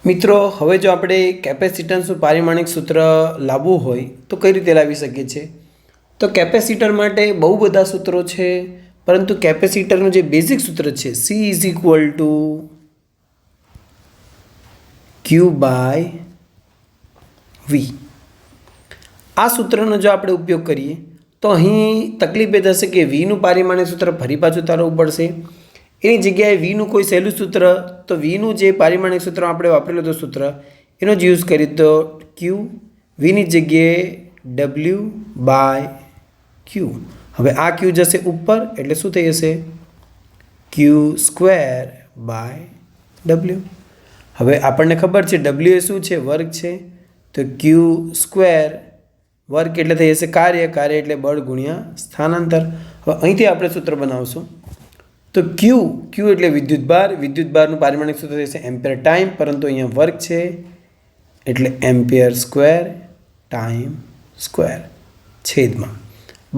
મિત્રો હવે જો આપણે કેપેસિટન્સનું પારિમાણિક સૂત્ર લાવવું હોય તો કઈ રીતે લાવી શકીએ છીએ? તો કેપેસિટર માટે બહુ બધા સૂત્રો છે, પરંતુ કેપેસિટરનું જે બેઝિક સૂત્ર છે C is equal to Q by V. આ સૂત્રનો જો આપણે ઉપયોગ કરીએ તો અહીં તકલીફ એ થશે કે Vનું પારિમાણિક સૂત્ર ફરી પાછું તારવવું પડશે. એની જગ્યાએ Vનું કોઈ સહેલું સૂત્ર, તો Vનું જે પારિમાણિક સૂત્ર આપણે વાપરેલું હતું સૂત્ર એનો જ યુઝ કરી તો Q, Vની જગ્યાએ W બાય Q. હવે આ Q જશે ઉપર એટલે શું થઈ જશે? Q square by W. હવે આપણને ખબર છે W એ શું છે? વર્ગ છે. તો Q સ્ક્વેર વર્ગ એટલે થઈ જશે કાર્ય એટલે બળ ગુણ્યા સ્થાનાંતર. હવે અહીંથી આપણે સૂત્ર બનાવશું તો Q એટલે વિદ્યુતભારનું પારિમાણિક સૂત્ર થશે એમ્પિયર ટાઈમ, પરંતુ અહીંયા વર્ગ છે એટલે એમ્પિયર સ્ક્વેર ટાઈમ સ્ક્વેર છેદમાં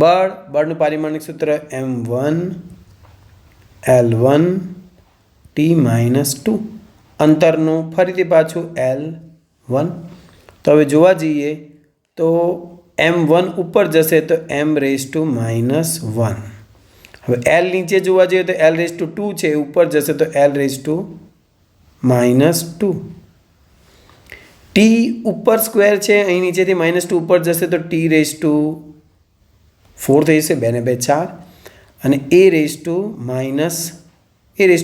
બળનું પારિમાણિક સૂત્ર M1 L1 T-2, અંતરનું ફરીથી પાછું L1. તો હવે જોવા જઈએ તો M1 ઉપર જશે તો M-1. હવે L નીચે જોવા જઈએ તો L-2 છે, ઉપર જશે તો L-2. T ઉપર સ્ક્વેર છે, અહીં નીચેથી -2 ઉપર જશે તો T-4 થઈ જશે, 2 ને 2 4, અને A-,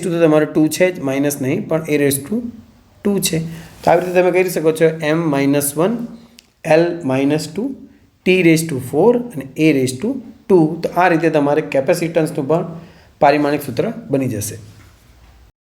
તો તમારો 2 છે જ, માઇનસ નહીં પણ A-2 છે. તો આવી રીતે તમે કરી શકો છો M-1, L-2, T-4 અને A-2. તો આ રીતે તમારે કેપેસિટન્સનું પણ પારિમાણિક સૂત્ર બની જશે.